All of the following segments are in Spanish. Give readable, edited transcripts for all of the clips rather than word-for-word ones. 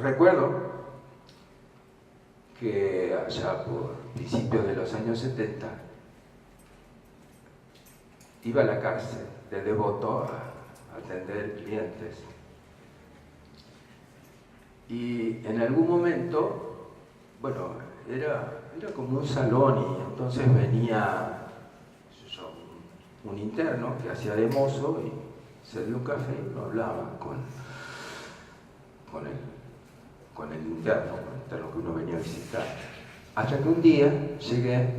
recuerdo que allá por principios de los años 70 iba a la cárcel de devoto a atender clientes. Y en algún momento, bueno, era como un salón y entonces venía un interno que hacía de mozo y servía un café y uno hablaba con el interno que uno venía a visitar. Hasta que un día llegué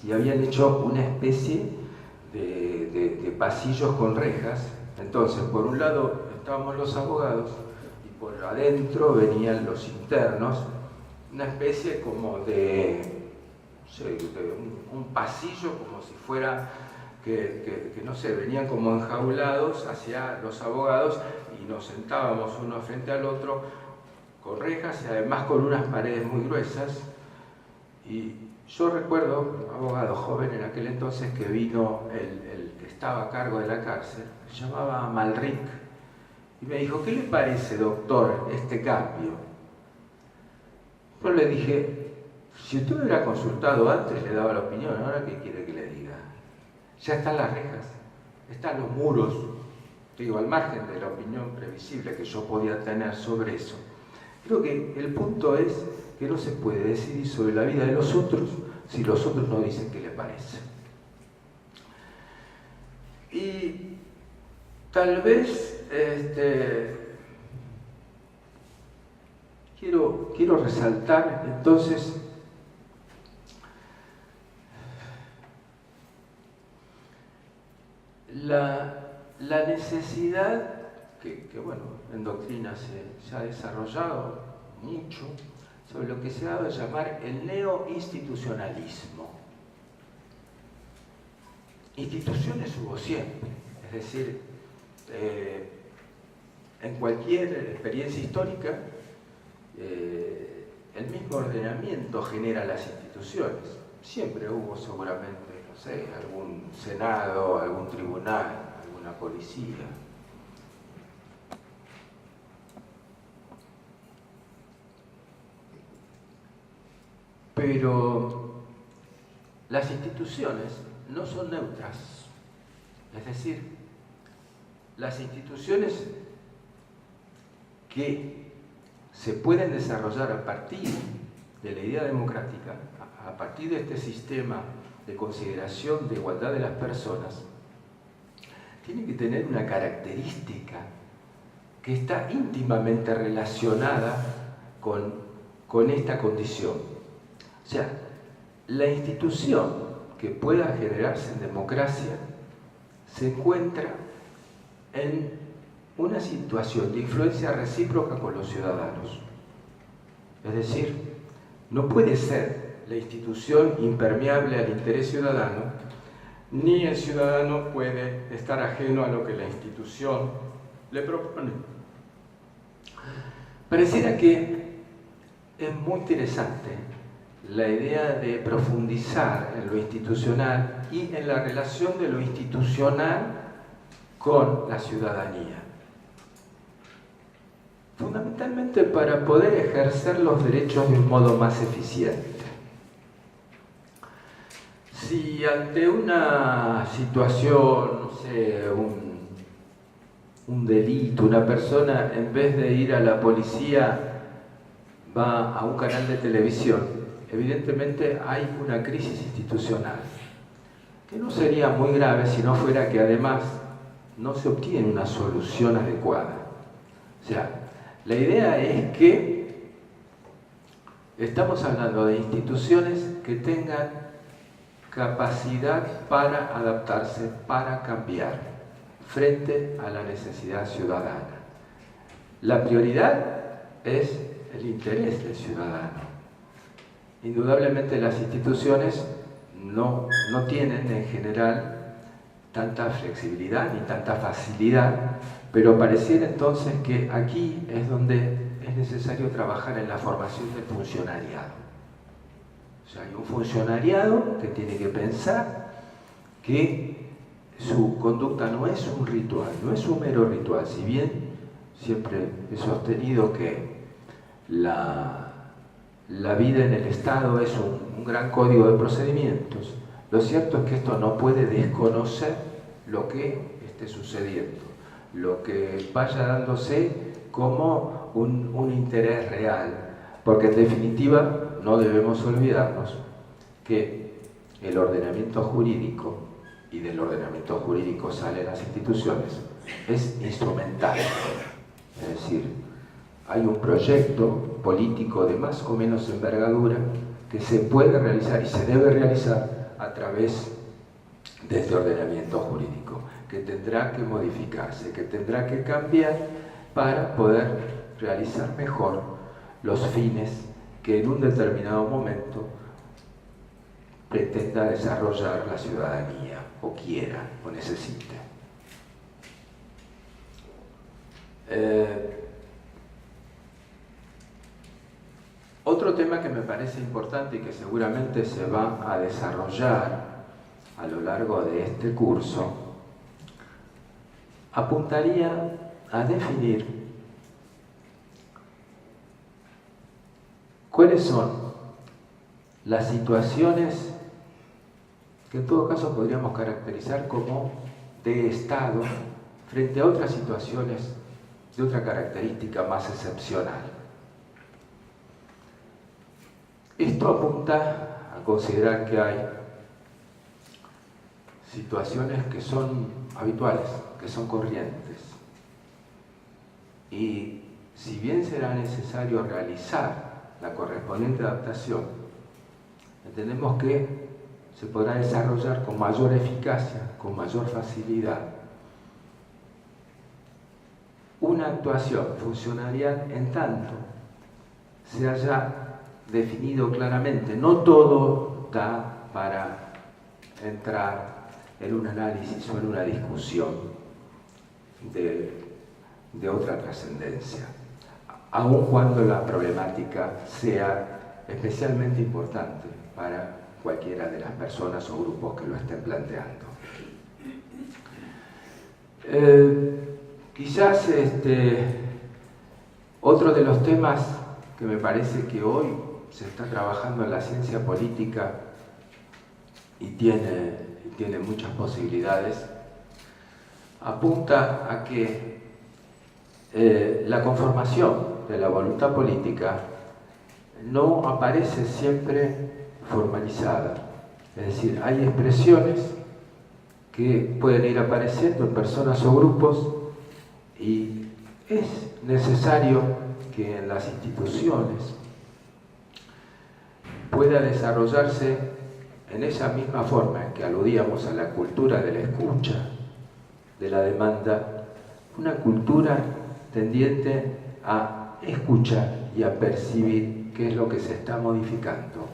y habían hecho una especie de pasillos con rejas. Entonces, por un lado estábamos los abogados y por adentro venían los internos, una especie como de un pasillo, como si fuera que no sé, venían como enjaulados hacia los abogados y nos sentábamos uno frente al otro con rejas y además con unas paredes muy gruesas. Y yo recuerdo, un abogado joven en aquel entonces, que vino el que estaba a cargo de la cárcel, se llamaba Malric, y me dijo: ¿qué le parece, doctor, este cambio? Yo le dije: si usted me hubiera consultado antes, le daba la opinión, ¿ahora qué quiere que le diga? Ya están las rejas, están los muros, digo, al margen de la opinión previsible que yo podía tener sobre eso. Creo que el punto es que no se puede decidir sobre la vida de los otros si los otros no dicen qué les parece. Y tal vez quiero resaltar entonces la necesidad que bueno, en doctrina se ha desarrollado mucho sobre lo que se ha dado a llamar el neoinstitucionalismo. Instituciones hubo siempre, es decir, en cualquier experiencia histórica el mismo ordenamiento genera las instituciones. Siempre hubo seguramente, no sé, algún senado, algún tribunal, alguna policía. Pero las instituciones no son neutras. Es decir, las instituciones que se pueden desarrollar a partir de la idea democrática, a partir de este sistema de consideración de igualdad de las personas, tienen que tener una característica que está íntimamente relacionada con esta condición. O sea, la institución que pueda generarse en democracia se encuentra en una situación de influencia recíproca con los ciudadanos. Es decir, no puede ser la institución impermeable al interés ciudadano, ni el ciudadano puede estar ajeno a lo que la institución le propone. Pareciera que es muy interesante la idea de profundizar en lo institucional y en la relación de lo institucional con la ciudadanía. Fundamentalmente para poder ejercer los derechos de un modo más eficiente. Si ante una situación, no sé, un delito, una persona en vez de ir a la policía va a un canal de televisión, evidentemente hay una crisis institucional, que no sería muy grave si no fuera que además no se obtiene una solución adecuada. O sea, la idea es que estamos hablando de instituciones que tengan capacidad para adaptarse, para cambiar frente a la necesidad ciudadana. La prioridad es el interés del ciudadano. Indudablemente las instituciones no tienen en general tanta flexibilidad ni tanta facilidad, pero pareciera entonces que aquí es donde es necesario trabajar en la formación del funcionariado. O sea, hay un funcionariado que tiene que pensar que su conducta no es un ritual, no es un mero ritual, si bien siempre he sostenido que la vida en el Estado es un gran código de procedimientos. Lo cierto es que esto no puede desconocer lo que esté sucediendo, lo que vaya dándose como un interés real, porque en definitiva no debemos olvidarnos que el ordenamiento jurídico, y del ordenamiento jurídico salen las instituciones, es instrumental. Es decir, hay un proyecto político de más o menos envergadura que se puede realizar y se debe realizar a través de este ordenamiento jurídico, que tendrá que modificarse, que tendrá que cambiar para poder realizar mejor los fines que en un determinado momento pretenda desarrollar la ciudadanía, o quiera, o necesite. Otro tema que me parece importante y que seguramente se va a desarrollar a lo largo de este curso, apuntaría a definir cuáles son las situaciones que en todo caso podríamos caracterizar como de Estado frente a otras situaciones de otra característica más excepcional. Esto apunta a considerar que hay situaciones que son habituales, que son corrientes. Y si bien será necesario realizar la correspondiente adaptación, entendemos que se podrá desarrollar con mayor eficacia, con mayor facilidad, una actuación funcionarial en tanto se haya definido claramente. No todo da para entrar en un análisis o en una discusión de otra trascendencia, aun cuando la problemática sea especialmente importante para cualquiera de las personas o grupos que lo estén planteando. Quizás otro de los temas que me parece que hoy se está trabajando en la ciencia política y tiene muchas posibilidades, apunta a que la conformación de la voluntad política no aparece siempre formalizada. Es decir, hay expresiones que pueden ir apareciendo en personas o grupos y es necesario que en las instituciones pueda desarrollarse en esa misma forma en que aludíamos a la cultura de la escucha, de la demanda, una cultura tendiente a escuchar y a percibir qué es lo que se está modificando,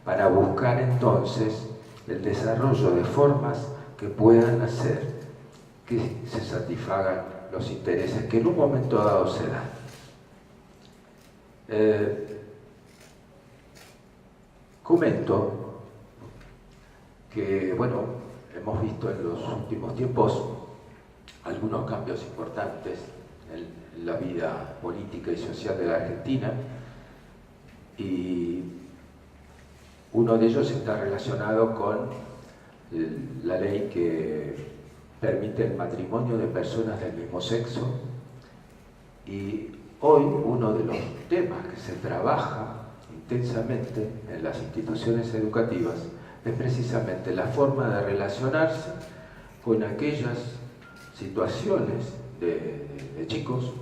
para buscar entonces el desarrollo de formas que puedan hacer que se satisfagan los intereses que en un momento dado se dan. Comento que, bueno, hemos visto en los últimos tiempos algunos cambios importantes en la vida política y social de la Argentina, y uno de ellos está relacionado con la ley que permite el matrimonio de personas del mismo sexo, y hoy uno de los temas que se trabaja intensamente en las instituciones educativas es precisamente la forma de relacionarse con aquellas situaciones de chicos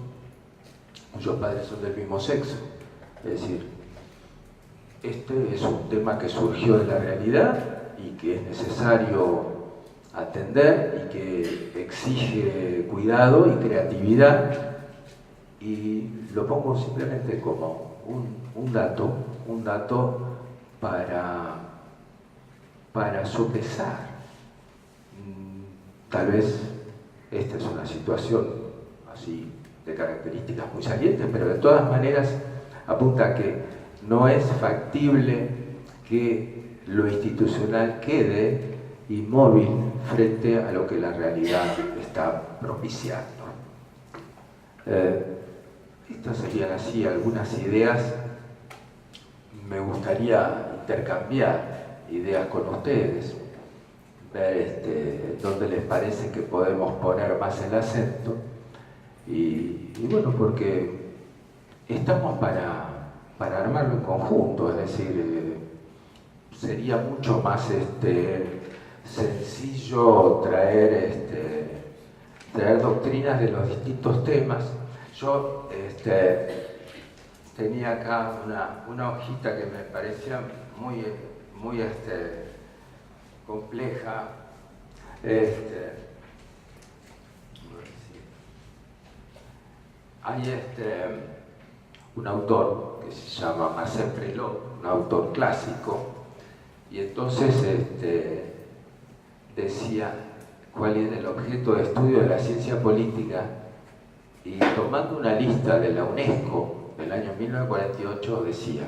cuyos padres son del mismo sexo. Es decir, este es un tema que surgió de la realidad y que es necesario atender y que exige cuidado y creatividad, y lo pongo simplemente como un dato para sopesar. Tal vez esta es una situación así de características muy salientes, pero de todas maneras apunta a que no es factible que lo institucional quede inmóvil frente a lo que la realidad está propiciando. estas serían así algunas ideas. Me gustaría intercambiar ideas con ustedes, ver dónde les parece que podemos poner más el acento. Y bueno, porque estamos para armarlo en conjunto, es decir, sería mucho más sencillo traer doctrinas de los distintos temas. Yo tenía acá una hojita que me parecía muy compleja. Hay un autor que se llama Marcel Prelot, un autor clásico, y entonces decía cuál era el objeto de estudio de la ciencia política, y tomando una lista de la UNESCO del año 1948 decía: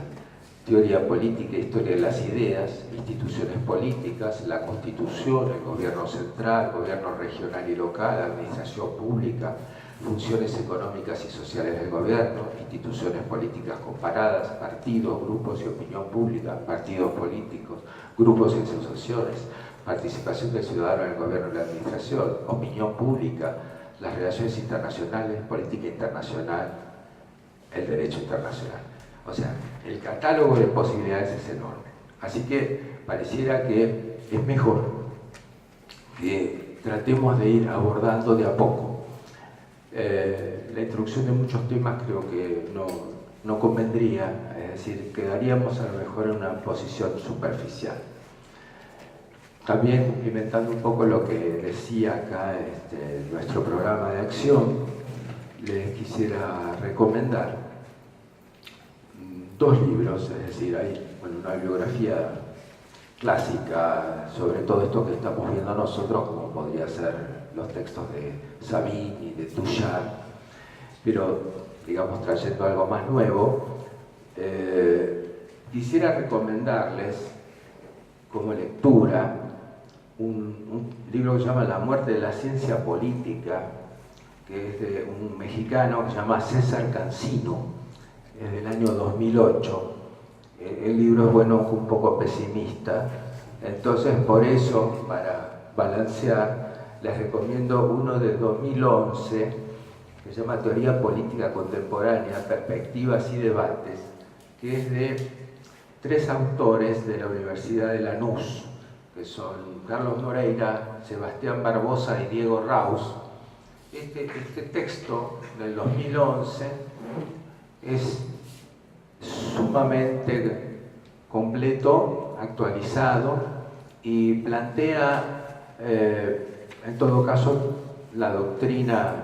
teoría política e historia de las ideas, instituciones políticas, la constitución, el gobierno central, gobierno regional y local, administración pública, funciones económicas y sociales del gobierno, instituciones políticas comparadas, partidos, grupos y opinión pública, partidos políticos, grupos y asociaciones, participación del ciudadano en el gobierno y la administración, opinión pública, las relaciones internacionales, política internacional, el derecho internacional. O sea, el catálogo de posibilidades es enorme. Así que pareciera que es mejor que tratemos de ir abordando de a poco. La introducción de muchos temas creo que no convendría, es decir, quedaríamos a lo mejor en una posición superficial. También complementando un poco lo que decía acá nuestro programa de acción, les quisiera recomendar dos libros, es decir, hay una bibliografía clásica sobre todo esto que estamos viendo nosotros, como podría ser los textos de Savigny, de Touchard, pero digamos trayendo algo más nuevo, quisiera recomendarles como lectura un libro que se llama La muerte de la ciencia política, que es de un mexicano que se llama César Cancino, es del año 2008. El libro es un poco pesimista, entonces por eso, para balancear, les recomiendo uno de 2011 que se llama Teoría Política Contemporánea, Perspectivas y Debates, que es de tres autores de la Universidad de Lanús, que son Carlos Moreira, Sebastián Barbosa y Diego Raus. Este texto del 2011 es sumamente completo, actualizado, y plantea en todo caso la doctrina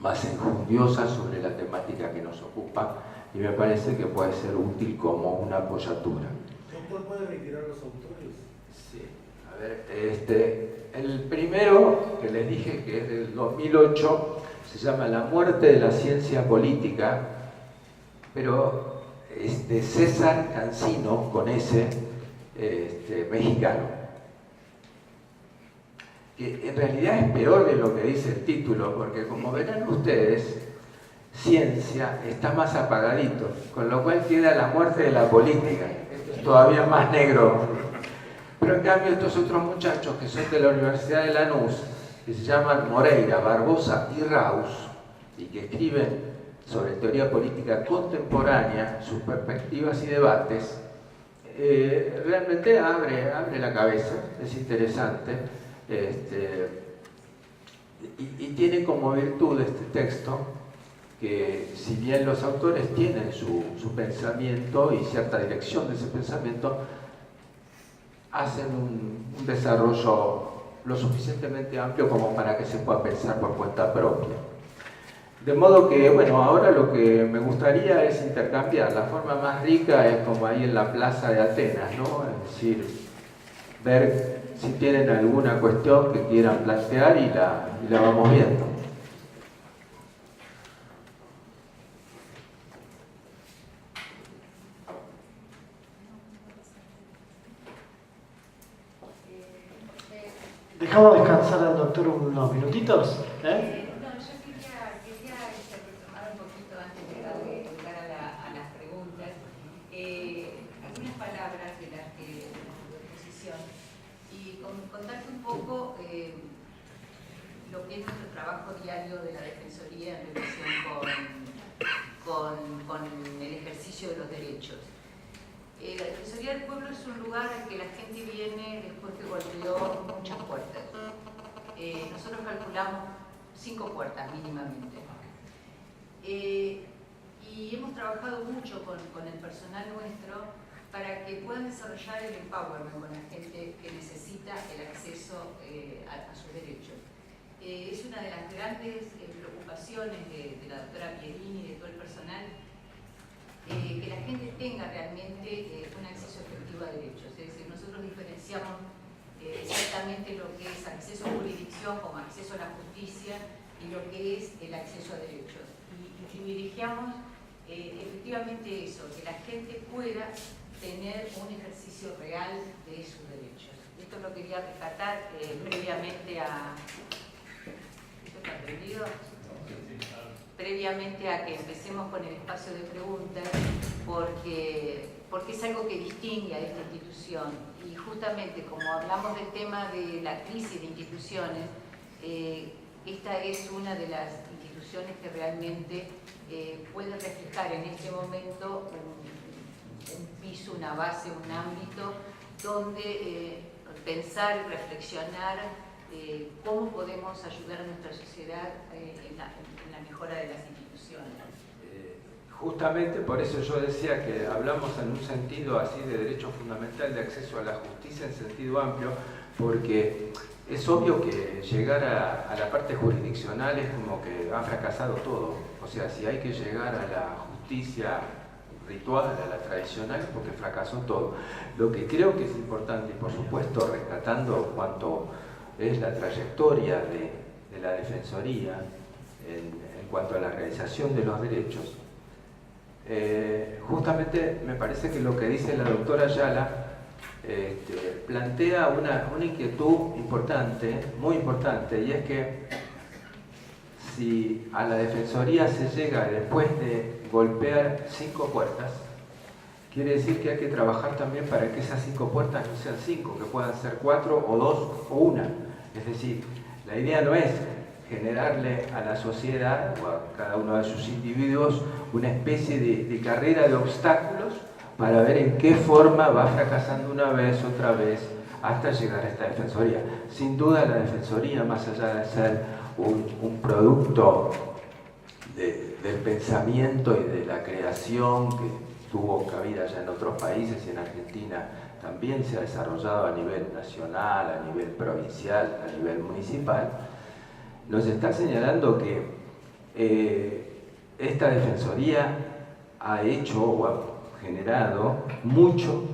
más enjundiosa sobre la temática que nos ocupa, y me parece que puede ser útil como una apoyatura. ¿Doctor, puede retirar los autores? Sí, a ver, el primero que les dije, que es del 2008, se llama La muerte de la ciencia política, pero es de César Cancino, con ese mexicano, que en realidad es peor de lo que dice el título, porque como verán ustedes, ciencia está más apagadito, con lo cual queda La muerte de la política. Esto es todavía más negro. Pero en cambio estos otros muchachos que son de la Universidad de Lanús, que se llaman Moreira, Barbosa y Raus, y que escriben sobre teoría política contemporánea, sus perspectivas y debates, realmente abre la cabeza, es interesante, y tiene como virtud este texto que, si bien los autores tienen su pensamiento y cierta dirección de ese pensamiento, hacen un desarrollo lo suficientemente amplio como para que se pueda pensar por cuenta propia. De modo que, ahora lo que me gustaría es intercambiar. La forma más rica es como ahí en la plaza de Atenas, ¿no? Es decir, ver si tienen alguna cuestión que quieran plantear y la vamos viendo. Dejamos descansar al doctor unos minutitos. No, yo quería retomar un poquito lo que es nuestro trabajo diario de la Defensoría en relación con el ejercicio de los derechos. La Defensoría del Pueblo es un lugar al que la gente viene después que golpeó muchas puertas. Nosotros calculamos 5 puertas mínimamente. Y hemos trabajado mucho con el personal nuestro para que puedan desarrollar el empowerment con la gente que necesita el acceso a sus derechos. Es una de las grandes preocupaciones de la doctora Pierini y de todo el personal, que la gente tenga realmente un acceso efectivo a derechos. Es decir, nosotros diferenciamos exactamente lo que es acceso a jurisdicción como acceso a la justicia y lo que es el acceso a derechos. Y privilegiamos efectivamente eso, que la gente pueda tener un ejercicio real de sus derechos. Esto lo quería rescatar previamente a... ¿Esto está aprendido? Previamente a que empecemos con el espacio de preguntas, porque es algo que distingue a esta institución. Y justamente como hablamos del tema de la crisis de instituciones, esta es una de las instituciones que realmente puede reflejar en este momento un piso, una base, un ámbito donde pensar y reflexionar cómo podemos ayudar a nuestra sociedad en la mejora de las instituciones. Justamente por eso yo decía que hablamos en un sentido así de derecho fundamental de acceso a la justicia en sentido amplio, porque es obvio que llegar a la parte jurisdiccional es como que ha fracasado todo. O sea, si hay que llegar a la justicia ritual, a la tradicional, es porque fracasó todo. Lo que creo que es importante, y por supuesto rescatando cuanto es la trayectoria de la Defensoría en cuanto a la realización de los derechos, justamente me parece que lo que dice la doctora Ayala plantea una inquietud importante, muy importante, y es que si a la Defensoría se llega después de golpear 5 puertas, quiere decir que hay que trabajar también para que esas 5 puertas no sean 5, que puedan ser 4 o 2 o 1. Es decir, la idea no es generarle a la sociedad o a cada uno de sus individuos una especie de carrera de obstáculos para ver en qué forma va fracasando una vez, otra vez, hasta llegar a esta Defensoría. Sin duda la Defensoría, más allá de ser un producto del pensamiento y de la creación que tuvo cabida ya en otros países y en Argentina también se ha desarrollado a nivel nacional, a nivel provincial, a nivel municipal, nos está señalando que esta Defensoría ha hecho o ha generado mucho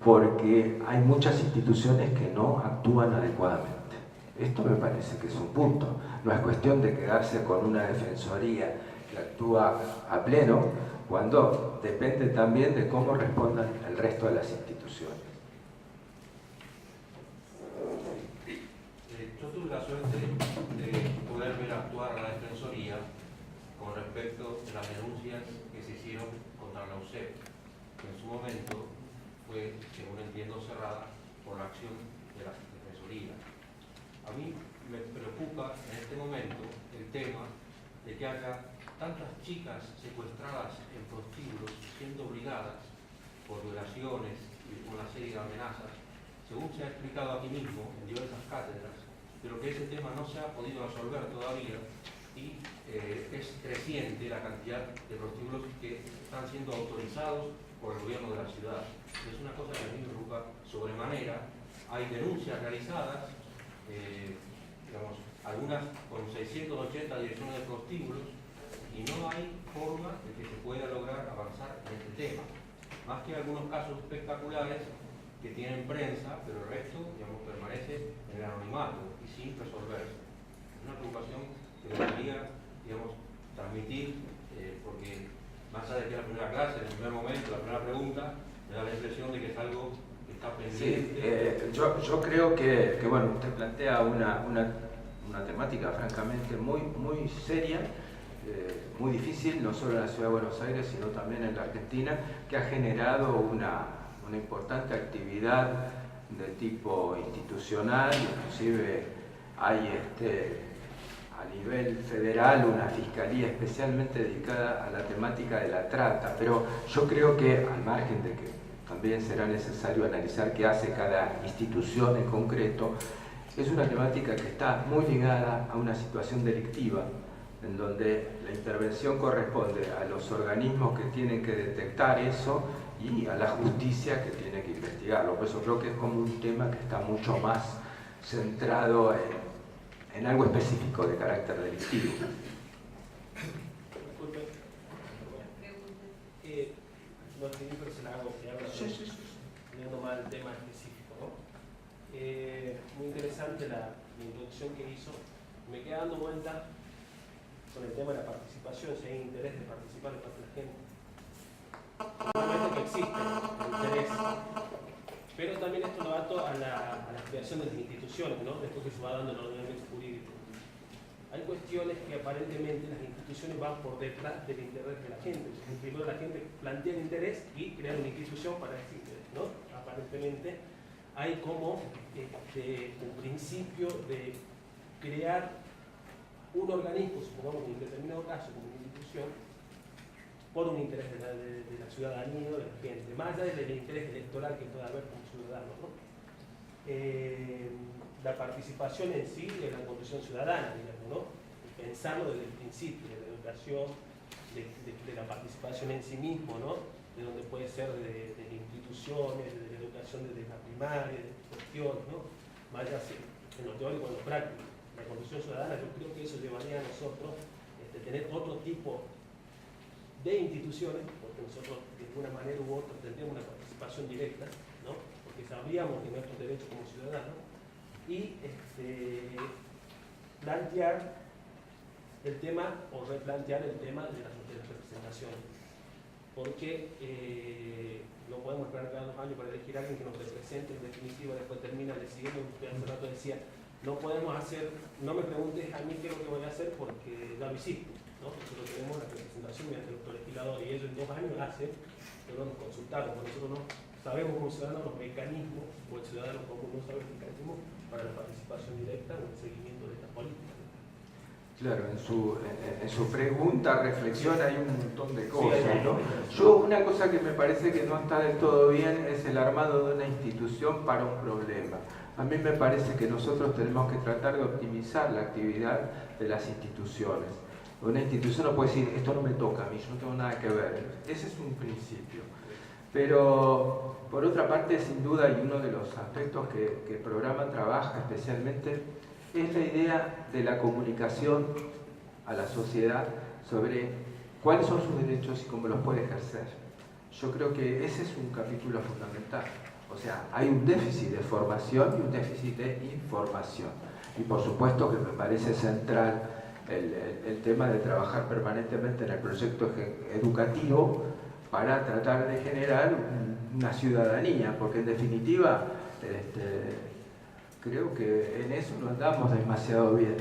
porque hay muchas instituciones que no actúan adecuadamente. Esto me parece que es un punto. No es cuestión de quedarse con una Defensoría que actúa a pleno, cuando depende también de cómo respondan el resto de las instituciones. Yo tuve la suerte de poder ver actuar a la Defensoría con respecto a las denuncias que se hicieron contra la UCEP, que en su momento fue, según entiendo, cerrada por la acción de la Defensoría. A mí me preocupa en este momento el tema de que haya tantas chicas secuestradas en prostíbulos siendo obligadas por violaciones y por una serie de amenazas, según se ha explicado aquí mismo en diversas cátedras, pero que ese tema no se ha podido resolver todavía y es creciente la cantidad de prostíbulos que están siendo autorizados por el gobierno de la ciudad. Es una cosa que a mí me preocupa sobremanera. Hay denuncias realizadas, digamos, algunas con 680 direcciones de prostíbulos, y no hay forma de que se pueda lograr avanzar en este tema. Más que algunos casos espectaculares que tienen prensa, pero el resto, digamos, permanece en el anonimato y sin resolverse. Es una preocupación que debería, digamos, transmitir, porque más allá de que es la primera clase, en el primer momento, la primera pregunta, me da la impresión de que es algo que está pendiente. Sí, yo creo que bueno, usted plantea una temática francamente muy seria, muy difícil, no solo en la Ciudad de Buenos Aires, sino también en la Argentina, que ha generado una importante actividad de tipo institucional, inclusive hay a nivel federal una fiscalía especialmente dedicada a la temática de la trata, pero yo creo que, al margen de que también será necesario analizar qué hace cada institución en concreto, es una temática que está muy ligada a una situación delictiva, en donde la intervención corresponde a los organismos que tienen que detectar eso y a la justicia que tiene que investigarlo. Por eso creo que es como un tema que está mucho más centrado en algo específico de carácter delictivo. Disculpe. No estoy impresionado que habla teniendo mal el tema específico, ¿no? Muy interesante la introducción que hizo. Me queda dando vuelta con el tema de la participación, si hay interés de participar de parte de la gente. Realmente que existe el interés, pero también esto lo ato a la creación de las instituciones, ¿no? Después que se va dando el ordenamiento jurídico. Hay cuestiones que aparentemente las instituciones van por detrás del interés de la gente. Primero la gente plantea el interés y crea una institución para ese interés, ¿no? Aparentemente hay como un principio de crear un organismo, supongamos en un determinado caso, como una institución, por un interés de la ciudadanía o de la gente, más allá del interés electoral que pueda haber como ciudadano, ¿no? La participación en sí de la condición ciudadana, digamos, ¿no? Pensarlo desde el principio, de la educación, de la participación en sí mismo, ¿no? De donde puede ser de instituciones, de la educación desde la primaria, de cuestiones, ¿no? Más allá en lo teórico, en lo práctico. La condición ciudadana, yo creo que eso llevaría a nosotros tener otro tipo de instituciones, porque nosotros de alguna manera u otra tendríamos una participación directa, ¿no? Porque sabríamos de nuestros derechos como ciudadanos, y plantear el tema o replantear el tema de las representaciones, porque no podemos esperar cada 2 años para elegir a alguien que nos represente. En definitiva, después termina decidiendo. Usted hace rato decía, no podemos hacer, no me preguntes a mí qué es lo que voy a hacer porque ya lo hiciste, ¿no? Nosotros tenemos la representación mediante los legisladores y ellos en 2 años hacen, pero nos consultaron, porque nosotros no sabemos como ciudadanos los mecanismos, o el ciudadano común no sabe los mecanismos para la participación directa o el seguimiento de estas políticas. Claro, en su pregunta, reflexión, hay un montón de cosas, ¿no? Yo, una cosa que me parece que no está del todo bien es el armado de una institución para un problema. A mí me parece que nosotros tenemos que tratar de optimizar la actividad de las instituciones. Una institución no puede decir, esto no me toca a mí, yo no tengo nada que ver. Ese es un principio. Pero, por otra parte, sin duda, y uno de los aspectos que el programa trabaja especialmente, es la idea de la comunicación a la sociedad sobre cuáles son sus derechos y cómo los puede ejercer. Yo creo que ese es un capítulo fundamental. O sea, hay un déficit de formación y un déficit de información. Y por supuesto que me parece central el tema de trabajar permanentemente en el proyecto educativo para tratar de generar una ciudadanía, porque en definitiva creo que en eso no andamos demasiado bien.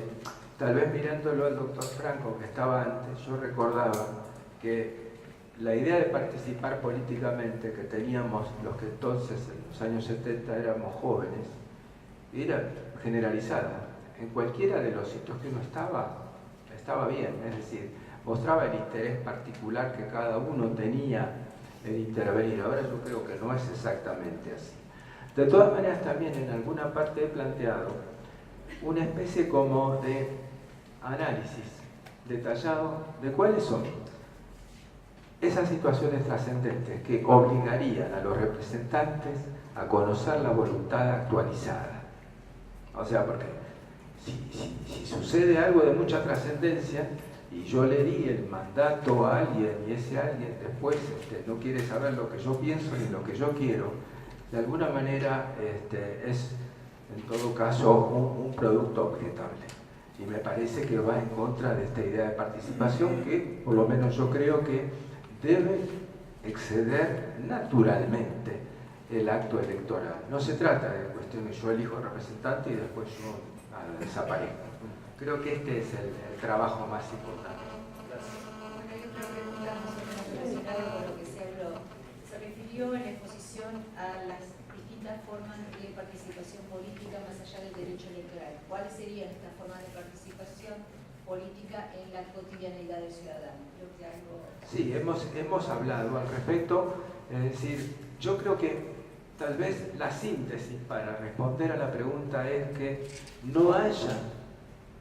Tal vez mirándolo al doctor Franco, que estaba antes, yo recordaba que la idea de participar políticamente que teníamos los que entonces, en los años 70, éramos jóvenes, era generalizada. En cualquiera de los sitios que uno estaba bien, es decir, mostraba el interés particular que cada uno tenía en intervenir. Ahora yo creo que no es exactamente así. De todas maneras, también en alguna parte he planteado una especie como de análisis detallado de cuáles son esas situaciones trascendentes que obligarían a los representantes a conocer la voluntad actualizada. O sea, porque si sucede algo de mucha trascendencia y yo le di el mandato a alguien y ese alguien después no quiere saber lo que yo pienso ni lo que yo quiero, de alguna manera es en todo caso un producto objetable. Y me parece que va en contra de esta idea de participación que, por lo menos yo creo que debe exceder naturalmente el acto electoral. No se trata de cuestiones, yo elijo representante y después yo desaparezco. Creo que este es el trabajo más importante. Bueno, hay otra pregunta más o menos relacionada con lo que se habló. Se refirió en la exposición a las distintas distintas formas de participación política más allá del derecho electoral. ¿Cuáles serían estas formas de participación política en la cotidianeidad del ciudadano? Creo que algo... Sí, hemos hablado al respecto. Es decir, yo creo que tal vez la síntesis para responder a la pregunta es que no haya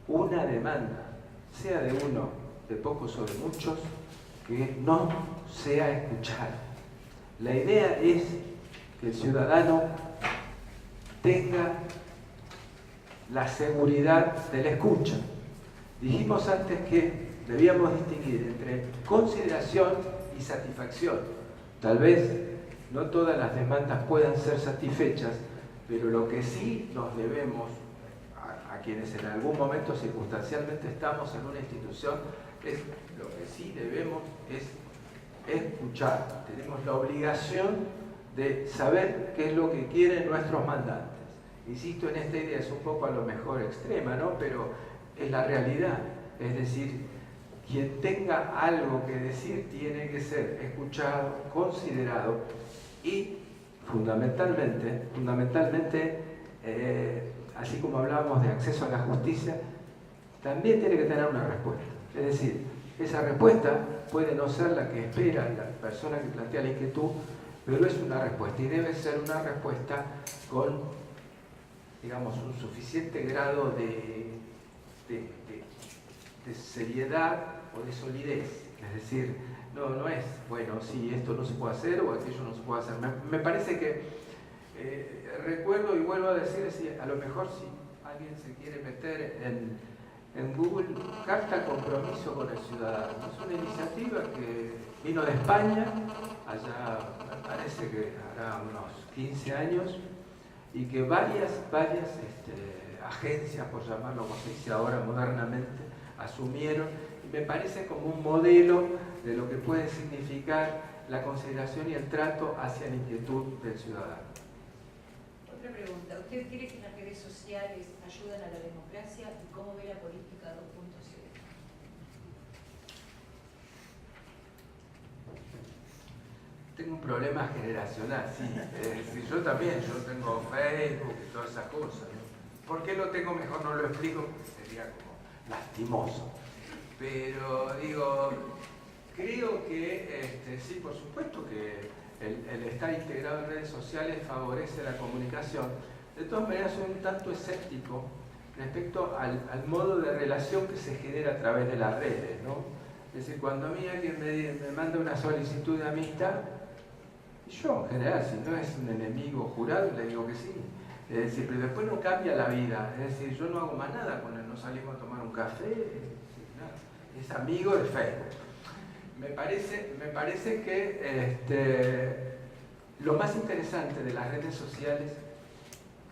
una demanda, sea de uno, de pocos o de muchos, que no sea escuchada. La idea es que el ciudadano tenga la seguridad de la escucha. Dijimos antes que debíamos distinguir entre consideración y satisfacción. Tal vez no todas las demandas puedan ser satisfechas, pero lo que sí nos debemos a quienes en algún momento circunstancialmente estamos en una institución, es lo que sí debemos es escuchar. Tenemos la obligación de saber qué es lo que quieren nuestros mandantes. Insisto en esta idea, es un poco a lo mejor extrema, ¿no? Pero es la realidad. Es decir, quien tenga algo que decir tiene que ser escuchado, considerado y fundamentalmente, así como hablábamos de acceso a la justicia, también tiene que tener una respuesta. Es decir, esa respuesta puede no ser la que espera la persona que plantea la inquietud, pero es una respuesta y debe ser una respuesta con, digamos, un suficiente grado de seriedad o de solidez. Es decir, no es, bueno, sí, esto no se puede hacer o aquello no se puede hacer. Me parece que, recuerdo y vuelvo a decir, a lo mejor si alguien se quiere meter en Google, Carta Compromiso con el Ciudadano. Es una iniciativa que vino de España, allá me parece que hará unos 15 años, y que varias agencias, por llamarlo como se dice ahora modernamente, asumieron, y me parece como un modelo de lo que puede significar la consideración y el trato hacia la inquietud del ciudadano. Otra pregunta, ¿usted cree que las redes sociales ayudan a la democracia y cómo ve la política 2.0? Tengo un problema generacional, sí. Yo también, yo tengo Facebook y todas esas cosas, ¿no? ¿Por qué lo tengo? Mejor no lo explico, sería como lastimoso. Pero digo, creo que sí, por supuesto que el estar integrado en redes sociales favorece la comunicación. De todas maneras, soy un tanto escéptico respecto al modo de relación que se genera a través de las redes, ¿no? Es decir, cuando a mí alguien me manda una solicitud de amistad, yo en general, si no es un enemigo jurado, le digo que sí. Es decir, pero después no cambia la vida. Es decir, yo no hago más nada con él, no salimos a tomar un café, nada. Es amigo de Facebook. Me parece que lo más interesante de las redes sociales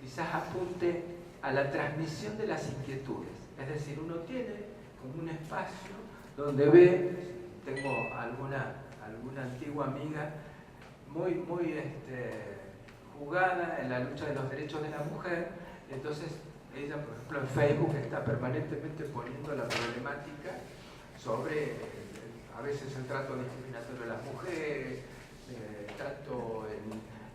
quizás apunte a la transmisión de las inquietudes. Es decir, uno tiene como un espacio donde ve, tengo alguna antigua amiga muy jugada en la lucha de los derechos de la mujer, entonces ella, por ejemplo, en Facebook está permanentemente poniendo la problemática sobre a veces el trato discriminatorio de las mujeres, tanto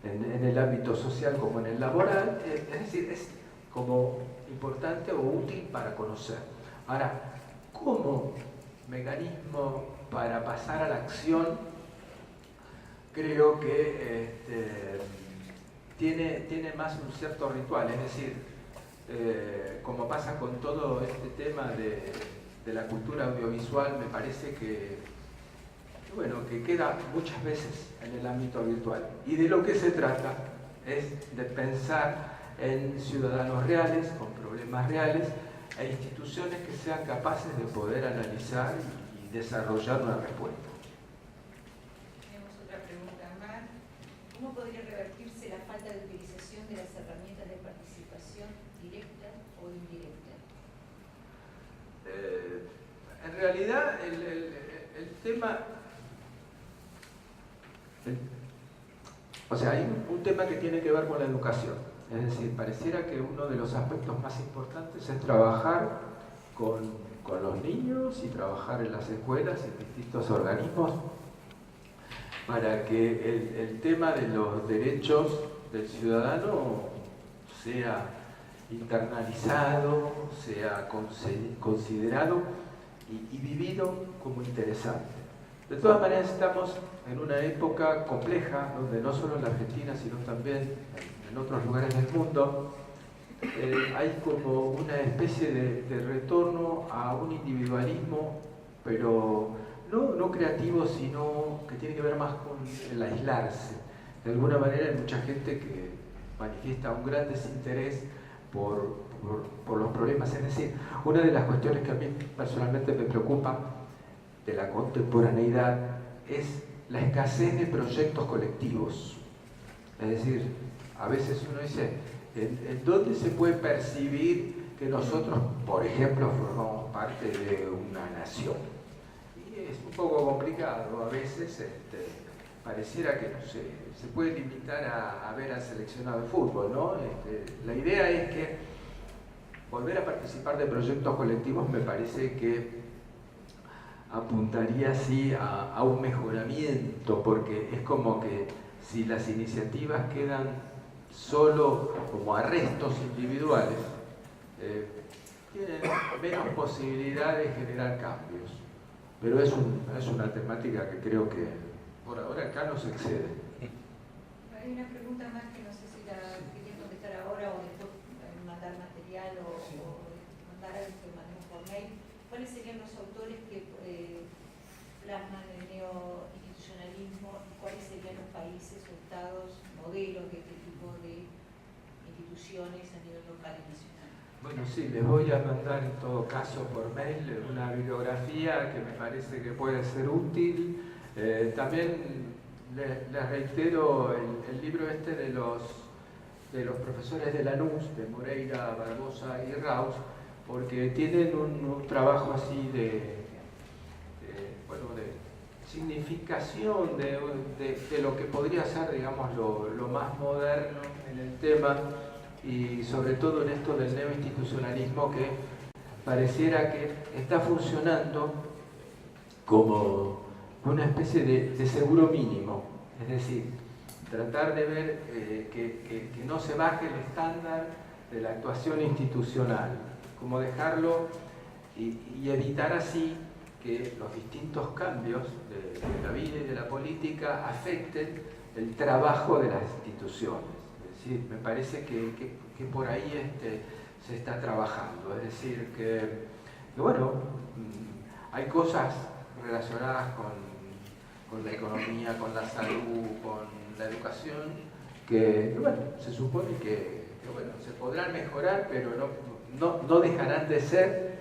en el ámbito social como en el laboral, es decir, es como importante o útil para conocer. Ahora, como mecanismo para pasar a la acción, creo que tiene más un cierto ritual, es decir, como pasa con todo este tema de la cultura audiovisual, me parece que queda muchas veces en el ámbito virtual. Y de lo que se trata es de pensar en ciudadanos reales, con problemas reales, e instituciones que sean capaces de poder analizar y desarrollar una respuesta. Tenemos otra pregunta más. ¿Cómo podría revertirse la falta de utilización de las herramientas de participación directa o indirecta? En realidad, el tema... O sea, hay un tema que tiene que ver con la educación. Es decir, pareciera que uno de los aspectos más importantes es trabajar con los niños y trabajar en las escuelas y en distintos organismos para que el tema de los derechos del ciudadano sea internalizado, sea considerado y vivido como interesante. De todas maneras estamos en una época compleja donde no solo en la Argentina sino también en otros lugares del mundo hay como una especie de retorno a un individualismo, pero no creativo, sino que tiene que ver más con el aislarse. De alguna manera hay mucha gente que manifiesta un gran desinterés por los problemas. Es decir, una de las cuestiones que a mí personalmente me preocupa de la contemporaneidad es la escasez de proyectos colectivos. Es decir, a veces uno dice, ¿en dónde se puede percibir que nosotros, por ejemplo, formamos parte de una nación? Y es un poco complicado, a veces pareciera que no sé, se puede limitar a ver al seleccionado de fútbol, ¿no? La idea es que volver a participar de proyectos colectivos me parece que apuntaría así a un mejoramiento, porque es como que si las iniciativas quedan solo como arrestos individuales, tienen menos posibilidad de generar cambios. Pero es una temática que creo que por ahora acá no se excede. Hay una pregunta más que no sé si la querían contestar ahora o después mandar material o mandar algo que mandemos por mail. ¿Cuáles serían los autores que plasman el neoinstitucionalismo y cuáles serían los países o estados modelos de este tipo de instituciones a nivel local y nacional? Bueno, sí, les voy a mandar en todo caso por mail una bibliografía que me parece que puede ser útil. También les reitero el libro de los profesores de Lanús, de Moreira, Barbosa y Raus, porque tienen un trabajo así de significación de lo que podría ser, digamos, lo más moderno en el tema, y sobre todo en esto del neoinstitucionalismo, que pareciera que está funcionando como una especie de seguro mínimo, es decir, tratar de ver que no se baje el estándar de la actuación institucional, como dejarlo y evitar así que los distintos cambios de la vida y de la política afecten el trabajo de las instituciones. Es decir, me parece que por ahí se está trabajando. Es decir, que bueno, hay cosas relacionadas con la economía, con la salud, con la educación, que bueno, se supone que bueno, se podrán mejorar, pero no dejarán de ser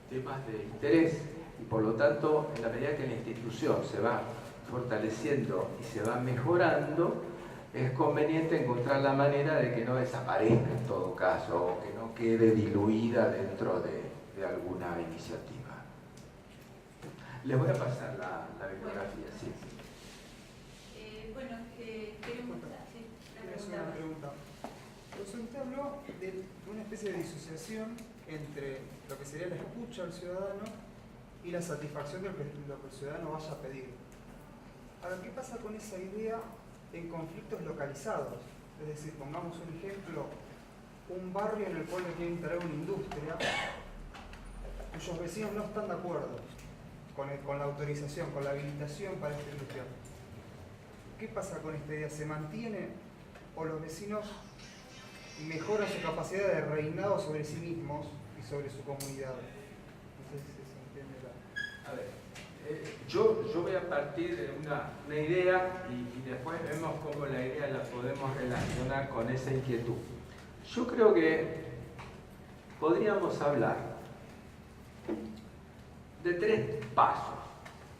temas de interés. Y por lo tanto, en la medida que la institución se va fortaleciendo y se va mejorando, es conveniente encontrar la manera de que no desaparezca en todo caso, o que no quede diluida dentro de alguna iniciativa. Les voy a pasar la bibliografía, sí. Bueno, queremos Es una pregunta. Usted habló de una especie de disociación entre lo que sería la escucha al ciudadano y la satisfacción de lo que el ciudadano vaya a pedir. Ahora, ¿qué pasa con esa idea en conflictos localizados? Es decir, pongamos un ejemplo, un barrio en el cual quiere instalar una industria cuyos vecinos no están de acuerdo con la autorización, con la habilitación para esta industria. ¿Qué pasa con esta idea? ¿Se mantiene o los vecinos mejoran su capacidad de reinado sobre sí mismos y sobre su comunidad? No sé si se entiende la... A ver, yo voy a partir de una idea y después vemos cómo la idea la podemos relacionar con esa inquietud. Yo creo que podríamos hablar de 3 pasos.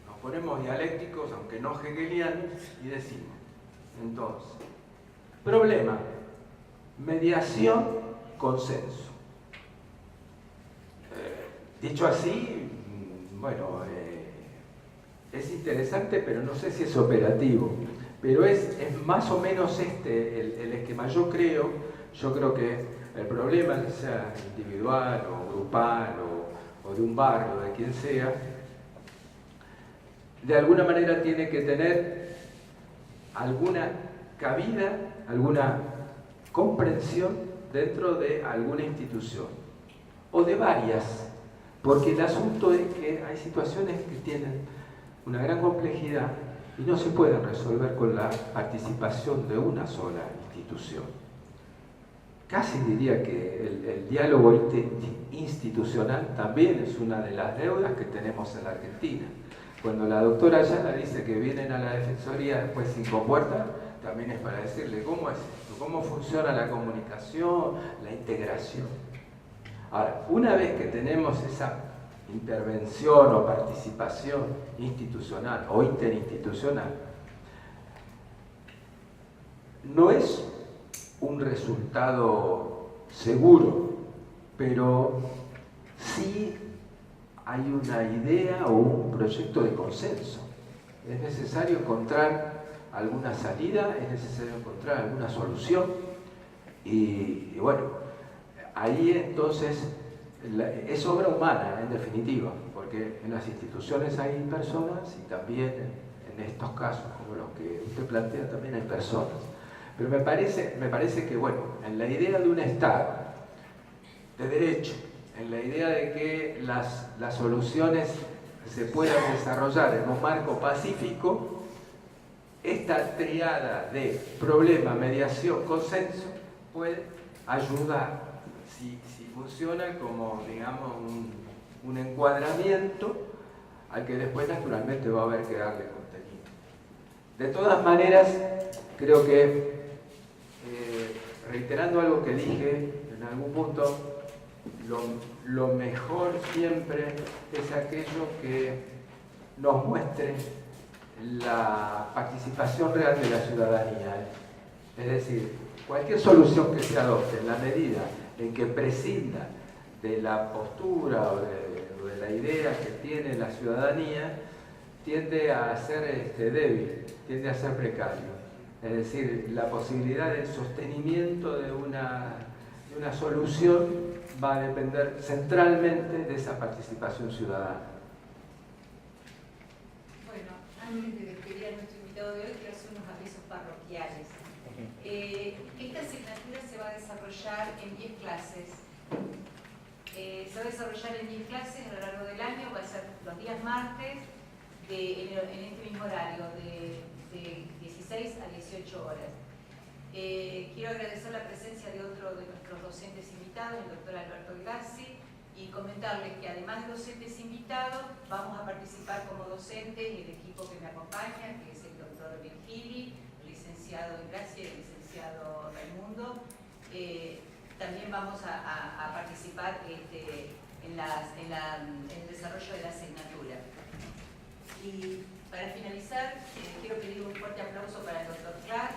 Nos ponemos dialécticos, aunque no hegelianos, y decimos, entonces, problema, mediación, consenso. Dicho así, bueno, es interesante, pero no sé si es operativo. Pero es más o menos el esquema. Yo creo que el problema, sea individual o grupal o de un barrio, de quien sea, de alguna manera tiene que tener alguna cabida, alguna comprensión dentro de alguna institución, o de varias, porque el asunto es que hay situaciones que tienen una gran complejidad y no se pueden resolver con la participación de una sola institución. Casi diría que el diálogo institucional también es una de las deudas que tenemos en la Argentina. Cuando la doctora Ayala dice que vienen a la Defensoría después sin compuerta, también es para decirle cómo es esto, cómo funciona la comunicación, la integración. Ahora, una vez que tenemos esa intervención o participación institucional o interinstitucional, no es un resultado seguro, pero sí hay una idea o un proyecto de consenso. Es necesario encontrar alguna salida, es necesario encontrar alguna solución y bueno, ahí entonces es obra humana en definitiva, porque en las instituciones hay personas y también en estos casos como los que usted plantea también hay personas. Pero me parece que, bueno, en la idea de un Estado de derecho, en la idea de que las soluciones se puedan desarrollar en un marco pacífico, esta triada de problema, mediación, consenso puede ayudar, si funciona como, digamos, un encuadramiento al que después naturalmente va a haber que darle contenido. De todas maneras, creo que reiterando algo que dije en algún punto, lo mejor siempre es aquello que nos muestre la participación real de la ciudadanía. Es decir, cualquier solución que se adopte en la medida en que prescinda de la postura o de la idea que tiene la ciudadanía, tiende a ser débil, tiende a ser precario. Es decir, la posibilidad del sostenimiento de una solución va a depender centralmente de esa participación ciudadana. Bueno, antes de despedir a nuestro invitado de hoy, quiero hacer unos avisos parroquiales. Esta asignatura se va a desarrollar en 10 clases. Se va a desarrollar en 10 clases a lo largo del año, va a ser los días martes, en este mismo horario, de 16 a 18 horas. Quiero agradecer la presencia de otro de nuestros docentes invitados, el doctor Alberto Grassi, y comentarles que además de docentes invitados, vamos a participar como docentes y el equipo que me acompaña, que es el doctor Virgili, el licenciado Grassi y el licenciado Raimundo. También vamos a participar en el desarrollo de la asignatura. Y para finalizar, quiero pedir un fuerte aplauso para el doctor Clark,